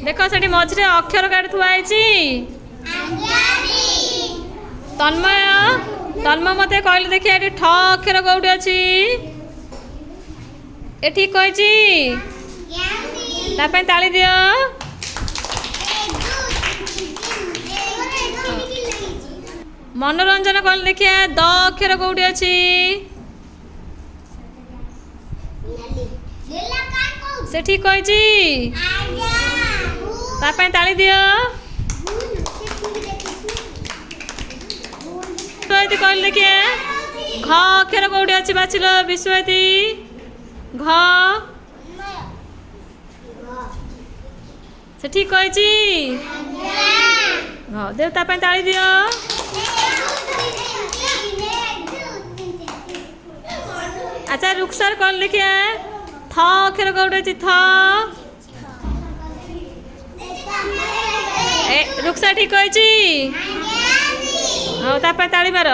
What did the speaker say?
देख से मझे अक्षर कार्ड थुआई तन्मय तन्मय मत कहले देखिए ये ठ अक्षर कौटी अच्छी ये ठीक कही ताली दियो। मनोरंजन कहले देखिए द अक्षर कौटी अच्छी से ठीक कही ताली दियो। कहले देखिए घ अक्षर कौटी अच्छी बाचिल विश्वती घ से ठीक कही देवता ताली दियो। अच्छा रुखसर कौन लिखे थ अक्षर कौटे अच्छी थ रुखसा ठीक कही ताली मार।